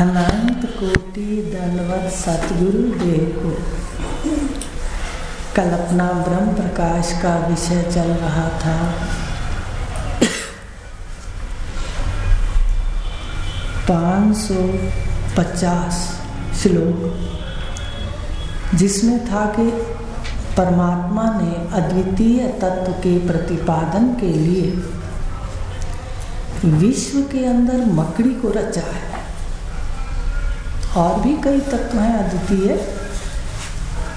अनंत कोटि दंडवत सतगुरु देव को। कल अपना ब्रह्म प्रकाश का विषय चल रहा था। $550 श्लोक, जिसमें था कि परमात्मा ने अद्वितीय तत्व के प्रतिपादन के लिए विश्व के अंदर मकड़ी को रचा है। और भी कई तत्व हैं अद्वितीय,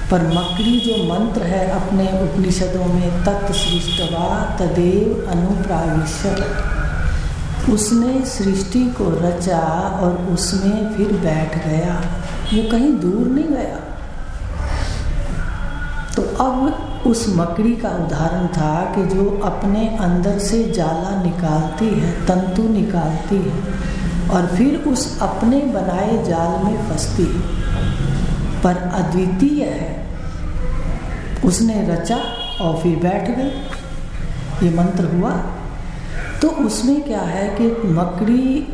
पर मकड़ी जो मंत्र है अपने उपनिषदों में तत् सृष्टवा तदेव अनुप्राविश्य, उसने सृष्टि को रचा और उसमें फिर बैठ गया, वो कहीं दूर नहीं गया। तो अब उस मकड़ी का उदाहरण था कि जो अपने अंदर से जाला निकालती है, तंतु निकालती है और फिर उस अपने बनाए जाल में फंसती है, पर अद्वितीय है। उसने रचा और फिर बैठ गई, ये मंत्र हुआ। तो उसमें क्या है कि मकड़ी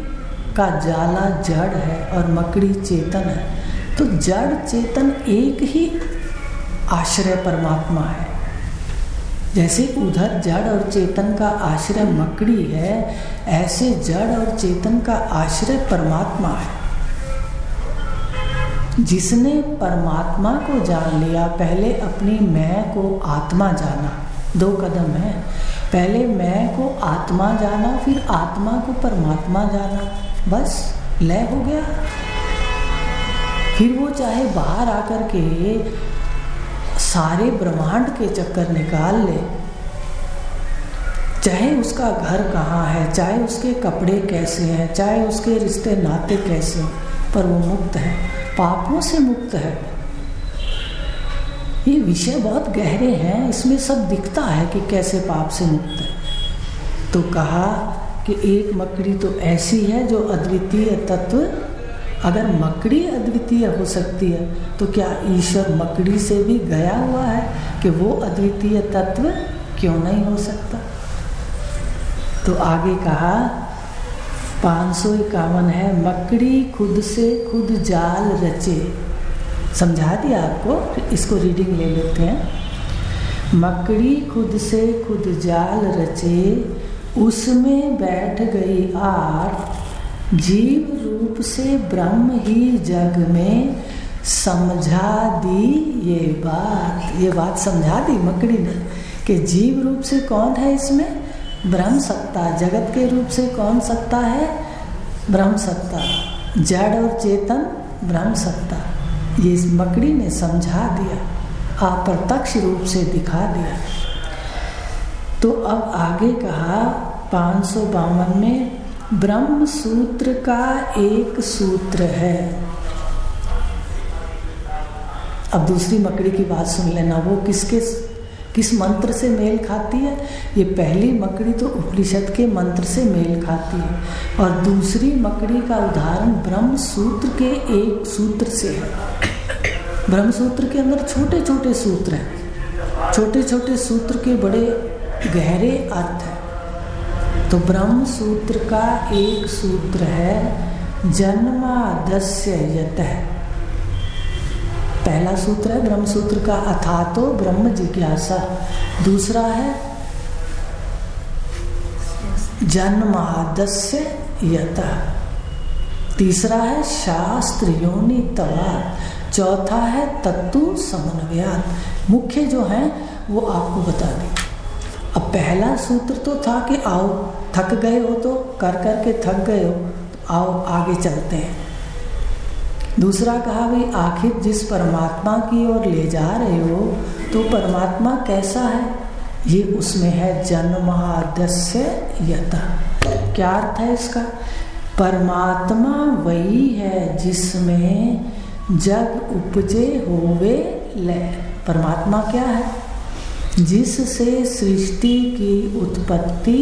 का जाला जड़ है और मकड़ी चेतन है। तो जड़ चेतन एक ही आश्रय परमात्मा है। जैसे उधर जड़ और चेतन का आश्रय मकड़ी है, ऐसे जड़ और चेतन का आश्रय परमात्मा है। जिसने परमात्मा को जान लिया, पहले अपनी मैं को आत्मा जाना, 2 कदम है। पहले मैं को आत्मा जाना, फिर आत्मा को परमात्मा जाना, बस लय हो गया। फिर वो चाहे बाहर आकर के सारे ब्रह्मांड के चक्कर निकाल ले, चाहे उसका घर कहाँ है, चाहे उसके कपड़े कैसे हैं, चाहे उसके रिश्ते नाते कैसे हैं, पर वो मुक्त है, पापों से मुक्त है। ये विषय बहुत गहरे हैं, इसमें सब दिखता है कि कैसे पाप से मुक्त है। तो कहा कि एक मकड़ी तो ऐसी है जो अद्वितीय तत्व, अगर मकड़ी अद्वितीय हो सकती है तो क्या ईश्वर मकड़ी से भी गया हुआ है कि वो अद्वितीय तत्व क्यों नहीं हो सकता। तो आगे कहा 551 है, मकड़ी खुद से खुद जाल रचे। समझा दिया आपको, इसको रीडिंग ले लेते हैं। मकड़ी खुद से खुद जाल रचे, उसमें बैठ गई आर, जीव रूप से ब्रह्म ही जग में समझा दी ये बात। ये बात समझा दी मकड़ी ने कि जीव रूप से कौन है इसमें, ब्रह्म सत्ता। जगत के रूप से कौन सत्ता है, ब्रह्म सत्ता। जड़ और चेतन ब्रह्म सत्ता, ये इस मकड़ी ने समझा दिया, अप्रत्यक्ष रूप से दिखा दिया। तो अब आगे कहा 552 में, ब्रह्म सूत्र का एक सूत्र है। अब दूसरी मकड़ी की बात सुन लेना, वो किस मंत्र से मेल खाती है। ये पहली मकड़ी तो उपनिषद के मंत्र से मेल खाती है और दूसरी मकड़ी का उदाहरण ब्रह्म सूत्र के एक सूत्र से है। ब्रह्म सूत्र के अंदर छोटे छोटे सूत्र हैं, छोटे छोटे सूत्र के बड़े गहरे अर्थ हैं। तो ब्रह्म सूत्र का एक सूत्र है, जन्मादस्य यतः। पहला सूत्र है ब्रह्म सूत्र का, अथातो ब्रह्म जिज्ञासा। दूसरा है जन्मादस्य यतः। तीसरा है शास्त्र योनि तवात्। चौथा है तत्तु समन्वयात्। मुख्य जो है वो आपको बता दें। अब पहला सूत्र तो था कि आओ, थक गए हो तो कर करके थक गए हो तो आओ आगे चलते हैं। दूसरा कहा भाई आखिर जिस परमात्मा की ओर ले जा रहे हो तो परमात्मा कैसा है, ये उसमें है जन्मादस्य यतः। क्या अर्थ है इसका, परमात्मा वही है जिसमें जग उपजे होवे लय। परमात्मा क्या है, जिससे सृष्टि की उत्पत्ति,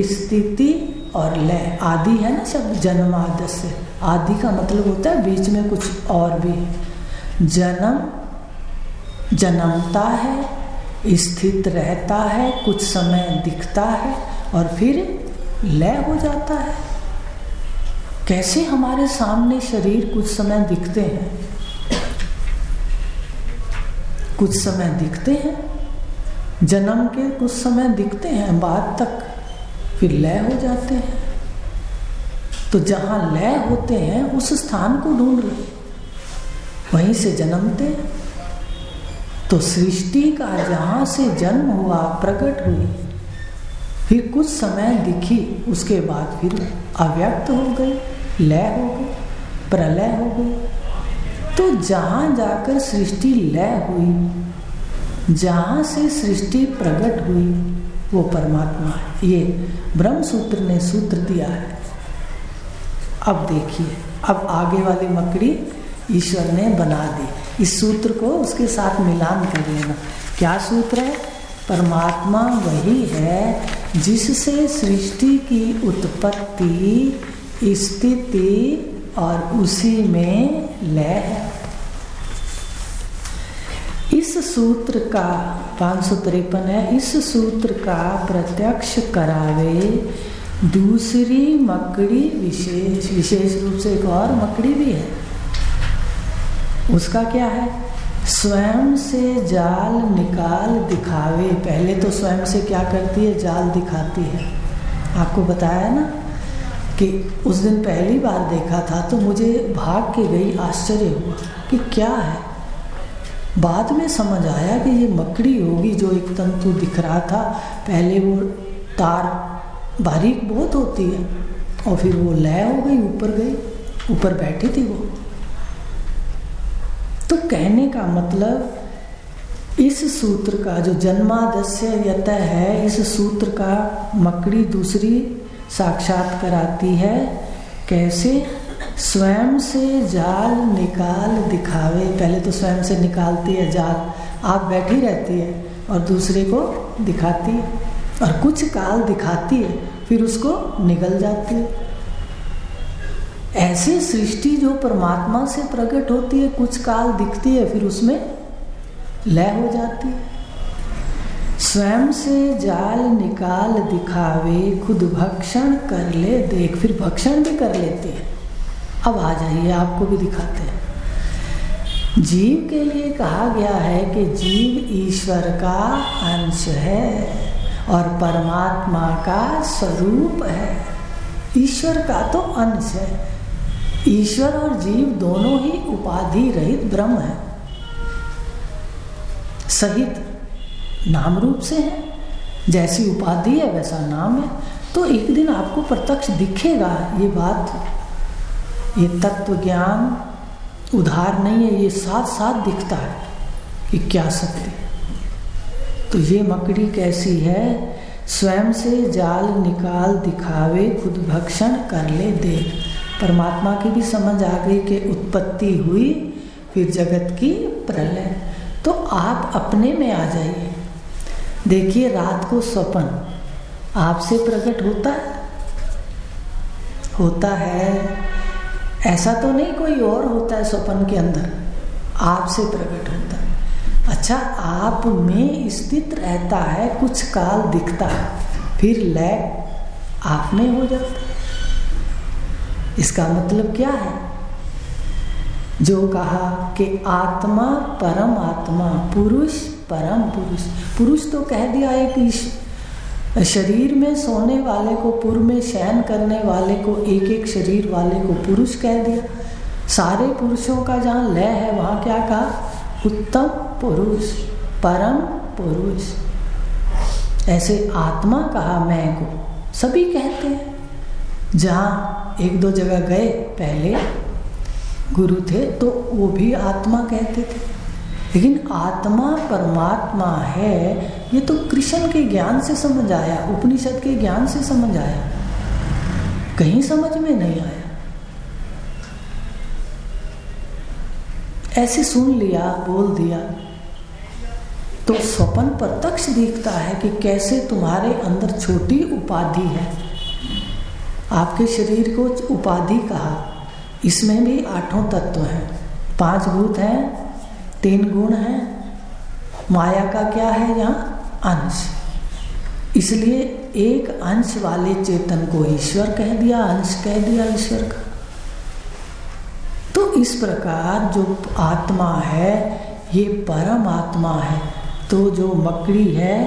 स्थिति और लय। आदि है ना शब्द, जन्मादस्य। आदि का मतलब होता है बीच में कुछ और भी। जन्म जन्मता है, स्थित रहता है, कुछ समय दिखता है और फिर लय हो जाता है। कैसे हमारे सामने शरीर कुछ समय दिखते हैं, कुछ समय दिखते हैं, जन्म के कुछ समय दिखते हैं, बाद तक फिर लय हो जाते हैं। तो जहां लय होते हैं उस स्थान को ढूंढ रहे, वहीं से जन्मते हैं। तो सृष्टि का जहां से जन्म हुआ, प्रकट हुई, फिर कुछ समय दिखी, उसके बाद फिर अव्यक्त हो गई, लय हो गई, प्रलय हो गई। तो जहां जाकर सृष्टि लय हुई, जहां से सृष्टि प्रकट हुई, वो परमात्मा है। ये ब्रह्म सूत्र ने सूत्र दिया है। अब देखिए, अब आगे वाली मकड़ी ईश्वर ने बना दी। इस सूत्र को उसके साथ मिलान कर लेना। क्या सूत्र है? परमात्मा वही है जिससे सृष्टि की उत्पत्ति, स्थिति और उसी में लय है। इस सूत्र का 553 है। इस सूत्र का प्रत्यक्ष करावे दूसरी मकड़ी विशेष, विशेष रूप से एक और मकड़ी भी है। उसका क्या है? स्वयं से जाल निकाल दिखावे। पहले तो स्वयं से क्या करती है? जाल दिखाती है। आपको बताया ना कि उस दिन पहली बार देखा था तो मुझे भाग के गई, आश्चर्य हुआ कि क्या है। बाद में समझ आया कि ये मकड़ी होगी जो एक तंतु दिख रहा था। पहले वो तार बारीक बहुत होती है और फिर वो लय हो गई, ऊपर गई, ऊपर बैठी थी वो। तो कहने का मतलब इस सूत्र का जो जन्मादस्य यत है, इस सूत्र का मकड़ी दूसरी साक्षात कराती है। कैसे? स्वयं से जाल निकाल दिखावे। पहले तो स्वयं से निकालती है जाल, आप बैठी रहती है और दूसरे को दिखाती है, और कुछ काल दिखाती है, फिर उसको निगल जाती है। ऐसे सृष्टि जो परमात्मा से प्रकट होती है, कुछ काल दिखती है, फिर उसमें लय हो जाती है। स्वयं से जाल निकाल दिखावे, खुद भक्षण कर ले देख। फिर भक्षण भी कर लेती है। अब आ जाइए, आपको भी दिखाते हैं। जीव के लिए कहा गया है कि जीव ईश्वर का अंश है और परमात्मा का स्वरूप है। ईश्वर का तो अंश है। ईश्वर और जीव दोनों ही उपाधि रहित ब्रह्म है, सहित नाम रूप से है। जैसी उपाधि है वैसा नाम है। तो एक दिन आपको प्रत्यक्ष दिखेगा ये बात। ये तत्व ज्ञान उधार नहीं है, ये साथ साथ दिखता है कि क्या सत्य है। तो ये मकड़ी कैसी है? स्वयं से जाल निकाल दिखावे, खुद भक्षण कर ले देख। परमात्मा की भी समझ आ गई कि उत्पत्ति हुई, फिर जगत की प्रलय। तो आप अपने में आ जाइए। देखिए, रात को स्वप्न आपसे प्रकट होता है, होता है। ऐसा तो नहीं कोई और होता है स्वप्न के अंदर, आपसे प्रकट होता है। अच्छा, आप में स्थित रहता है, कुछ काल दिखता है, फिर लय आप में हो जाता है। इसका मतलब क्या है? जो कहा कि आत्मा परम आत्मा, पुरुष परम पुरुष। पुरुष तो कह दिया एक शरीर में सोने वाले को, पुर में शयन करने वाले को, एक एक शरीर वाले को पुरुष कह दिया। सारे पुरुषों का जहाँ लय है वहाँ क्या कहा? उत्तम पुरुष, परम पुरुष। ऐसे आत्मा कहा मैं को, सभी कहते हैं। जहाँ एक दो जगह गए पहले गुरु थे तो वो भी आत्मा कहते थे, लेकिन आत्मा परमात्मा है ये तो कृष्ण के ज्ञान से समझ आया, उपनिषद के ज्ञान से समझ आया, कहीं समझ में नहीं आया। ऐसे सुन लिया, बोल दिया। तो स्वप्न प्रत्यक्ष दिखता है कि कैसे तुम्हारे अंदर छोटी उपाधि है। आपके शरीर को उपाधि कहा, इसमें भी 8 तत्व हैं, 5 भूत हैं, 3 गुण हैं, माया का क्या है यहाँ? अंश। इसलिए एक अंश वाले चेतन को ईश्वर कह दिया, अंश कह दिया ईश्वर का। तो इस प्रकार जो आत्मा है ये परम आत्मा है। तो जो मकड़ी है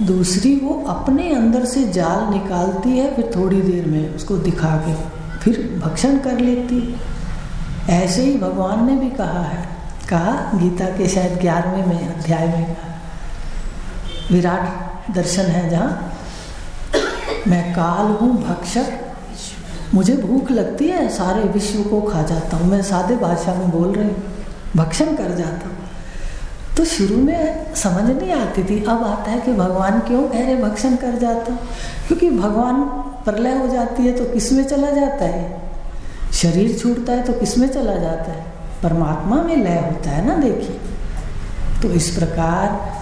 दूसरी, वो अपने अंदर से जाल निकालती है, फिर थोड़ी देर में उसको दिखा के फिर भक्षण कर लेती है। ऐसे ही भगवान ने भी कहा गीता के शायद 11वें अध्याय में विराट दर्शन है, जहाँ मैं काल हूँ भक्षक, मुझे भूख लगती है सारे विश्व को खा जाता हूँ। मैं सादे भाषा में बोल रही हूँ, भक्षण कर जाता हूँ। तो शुरू में समझ नहीं आती थी, अब आता है कि भगवान क्यों कह रहे भक्षण कर जाता हूँ। क्योंकि भगवान प्रलय हो जाती है तो किस में चला जाता है, शरीर छूटता है तो किस में चला जाता है, परमात्मा में लय होता है ना। देखिए, तो इस प्रकार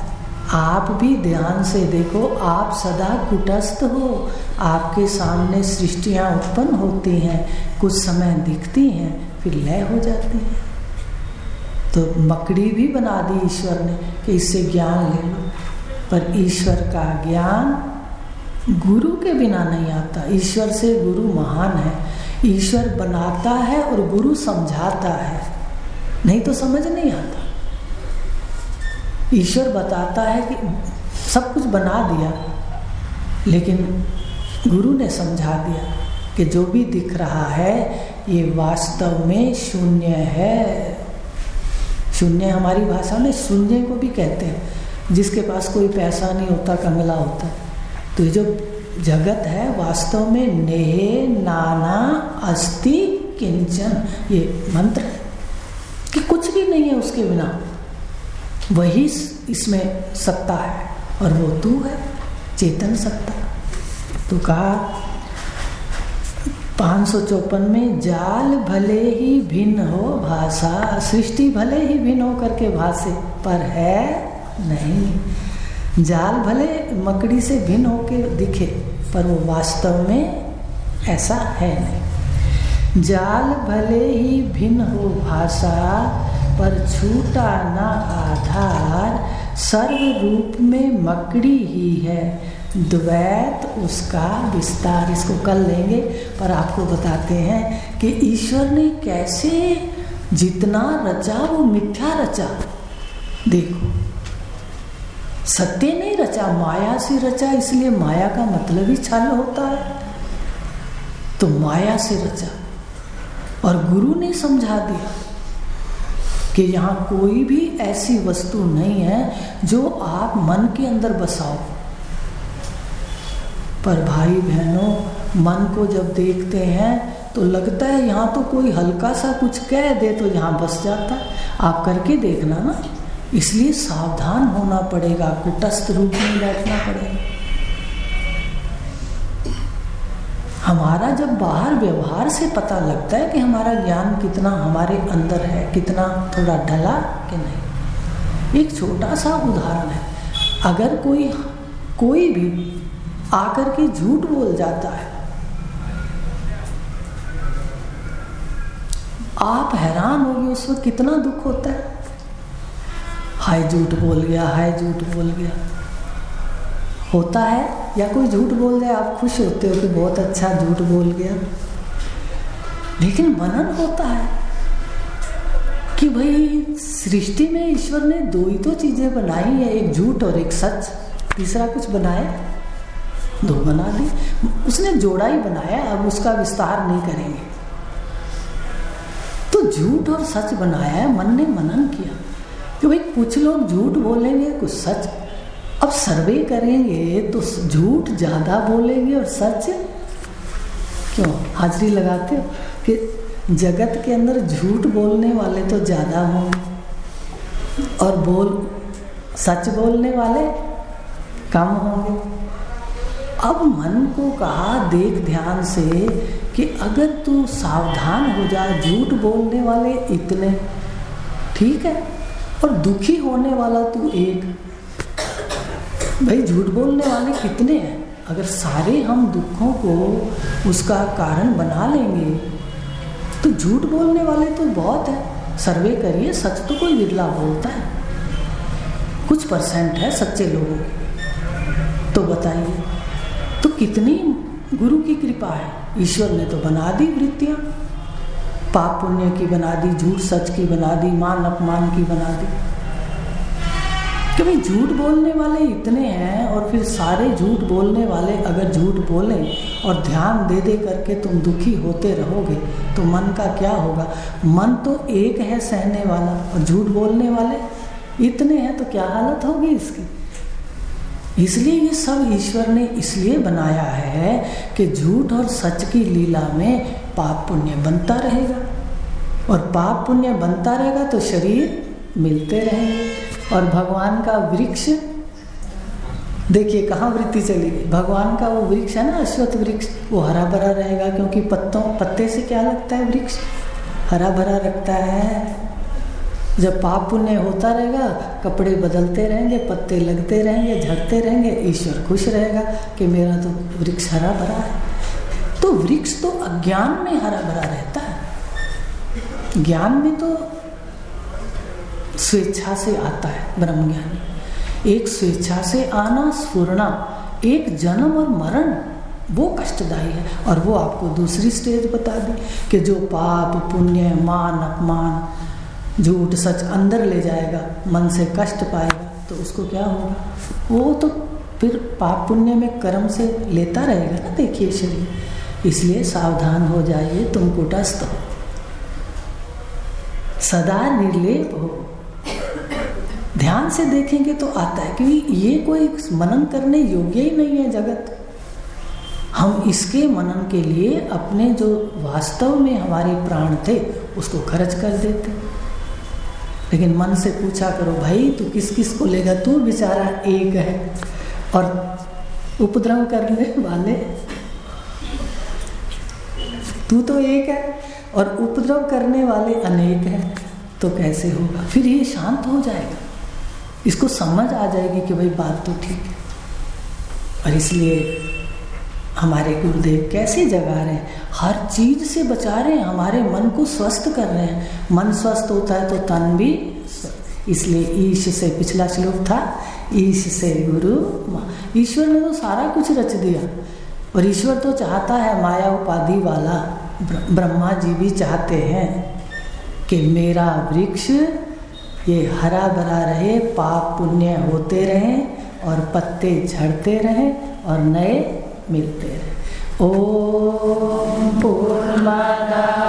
आप भी ध्यान से देखो, आप सदा कुटस्थ हो, आपके सामने सृष्टियाँ उत्पन्न होती हैं, कुछ समय दिखती हैं, फिर लय हो जाती हैं। तो मकड़ी भी बना दी ईश्वर ने कि इससे ज्ञान ले लो, पर ईश्वर का ज्ञान गुरु के बिना नहीं आता। ईश्वर से गुरु महान है। ईश्वर बनाता है और गुरु समझाता है, नहीं तो समझ नहीं आता। ईश्वर बताता है कि सब कुछ बना दिया, लेकिन गुरु ने समझा दिया कि जो भी दिख रहा है ये वास्तव में शून्य है। शून्य हमारी भाषा में शून्य को भी कहते हैं, जिसके पास कोई पैसा नहीं होता, कंगला होता। तो ये जो जगत है वास्तव में नेहे नाना अस्ति किंचन, ये मंत्र है कि कुछ भी नहीं है उसके बिना, वही इसमें सत्ता है और वो तू है, चेतन सत्ता। तो कहा 554 में, जाल भले ही भिन्न हो भाषा, सृष्टि भले ही भिन्न हो करके भाषे, पर है नहीं। जाल भले मकड़ी से भिन्न होके दिखे, पर वो वास्तव में ऐसा है नहीं। जाल भले ही भिन्न हो भाषा, पर छूटा ना आधार, सर्व रूप में मकड़ी ही है, द्वैत उसका विस्तार। इसको कल लेंगे, पर आपको बताते हैं कि ईश्वर ने कैसे जितना रचा वो मिथ्या रचा। देखो, सत्य नहीं रचा, माया से रचा, इसलिए माया का मतलब ही छल होता है। तो माया से रचा, और गुरु ने समझा दिया कि यहाँ कोई भी ऐसी वस्तु नहीं है जो आप मन के अंदर बसाओ। पर भाई बहनों, मन को जब देखते हैं तो लगता है यहाँ तो कोई हल्का सा कुछ कह दे तो यहाँ बस जाता है। आप करके देखना ना। इसलिए सावधान होना पड़ेगा, कुटस्थ रूप में बैठना पड़ेगा। हमारा जब बाहर व्यवहार से पता लगता है कि हमारा ज्ञान कितना हमारे अंदर है, कितना थोड़ा ढला कि नहीं। एक छोटा सा उदाहरण है, अगर कोई भी आकर के झूठ बोल जाता है, आप हैरान होंगे उस वक्त कितना दुख होता है। हाय झूठ बोल गया, हाय झूठ बोल गया होता है। या कोई झूठ बोल जाए, आप खुश होते हो कि बहुत अच्छा झूठ बोल गया। लेकिन मनन होता है कि भाई सृष्टि में ईश्वर ने दो ही तो चीजें बनाई है, एक झूठ और एक सच। तीसरा कुछ बनाया? दो बना दी। उसने जोड़ा ही बनाया, अब उसका विस्तार नहीं करेंगे। तो झूठ और सच बनाया है, मन ने मनन किया कि भाई कुछ लोग झूठ बोलेंगे, कुछ सच। अब सर्वे करेंगे तो झूठ ज्यादा बोलेंगे और सच क्यों? हाजिरी लगाते हो कि जगत के अंदर झूठ बोलने वाले तो ज्यादा होंगे और सच बोलने वाले कम होंगे। अब मन को कहा, देख ध्यान से कि अगर तू सावधान हो जा, झूठ बोलने वाले इतने ठीक है और दुखी होने वाला तू एक। भाई झूठ बोलने वाले कितने हैं? अगर सारे हम दुखों को उसका कारण बना लेंगे तो झूठ बोलने वाले तो बहुत है। सर्वे करिए, सच तो कोई विरला बोलता है, कुछ परसेंट है सच्चे लोगों। तो बताइए, तो कितनी गुरु की कृपा है। ईश्वर ने तो बना दी वृत्तियां, पाप पुण्य की बना दी, झूठ सच की बना दी, मान अपमान की बना दी। कि भाई झूठ बोलने वाले इतने हैं, और फिर सारे झूठ बोलने वाले अगर झूठ बोलें और ध्यान दे दे करके तुम दुखी होते रहोगे तो मन का क्या होगा? मन तो एक है सहने वाला, और झूठ बोलने वाले इतने हैं, तो क्या हालत होगी इसकी? इसलिए ये सब ईश्वर ने इसलिए बनाया है कि झूठ और सच की लीला में पाप पुण्य बनता रहेगा, और पाप पुण्य बनता रहेगा तो शरीर मिलते रहेंगे। और भगवान का वृक्ष देखिए कहाँ वृत्ति चली गई। भगवान का वो वृक्ष है ना, अश्वत्थ वृक्ष, वो हरा भरा रहेगा, क्योंकि पत्ते से क्या लगता है? वृक्ष हरा भरा रखता है। जब पाप पुण्य होता रहेगा, कपड़े बदलते रहेंगे, पत्ते लगते रहेंगे, झड़ते रहेंगे, ईश्वर खुश रहेगा कि मेरा तो वृक्ष हरा भरा है। तो वृक्ष तो अज्ञान में हरा भरा रहता है, ज्ञान में तो स्वेच्छा से आता है ब्रह्मज्ञानी। एक स्वेच्छा से आना स्फुरना, एक जन्म और मरण वो कष्टदायी है। और वो आपको दूसरी स्टेज बता दी कि जो पाप पुण्य मान अपमान झूठ सच अंदर ले जाएगा, मन से कष्ट पाएगा, तो उसको क्या होगा? वो तो फिर पाप पुण्य में कर्म से लेता रहेगा ना। देखिए शरीर, इसलिए सावधान हो जाइए, तुम कूटस्थ हो, सदा निर्लेप हो। ध्यान से देखेंगे तो आता है, क्योंकि ये कोई मनन करने योग्य ही नहीं है जगत। हम इसके मनन के लिए अपने जो वास्तव में हमारे प्राण थे उसको खर्च कर देते। लेकिन मन से पूछा करो, भाई तू किस किस को लेगा? तू बेचारा एक है, और उपद्रव करने वाले तू तो एक है और उपद्रव करने वाले अनेक हैं, तो कैसे होगा? फिर ये शांत हो जाएगा, इसको समझ आ जाएगी कि भाई बात तो ठीक है। और इसलिए हमारे गुरुदेव कैसे जगा रहे हैं, हर चीज से बचा रहे हैं, हमारे मन को स्वस्थ कर रहे हैं। मन स्वस्थ होता है तो तन भी, इसलिए ईश से, पिछला श्लोक था, ईश से गुरु। ईश्वर ने तो सारा कुछ रच दिया, और ईश्वर तो चाहता है माया उपाधि वाला। ब्रह्मा जी भी चाहते हैं कि मेरा वृक्ष ये हरा भरा रहे, पाप पुण्य होते रहें, और पत्ते झड़ते रहें, और नए मिलते रहे। ओम पूर्णमदः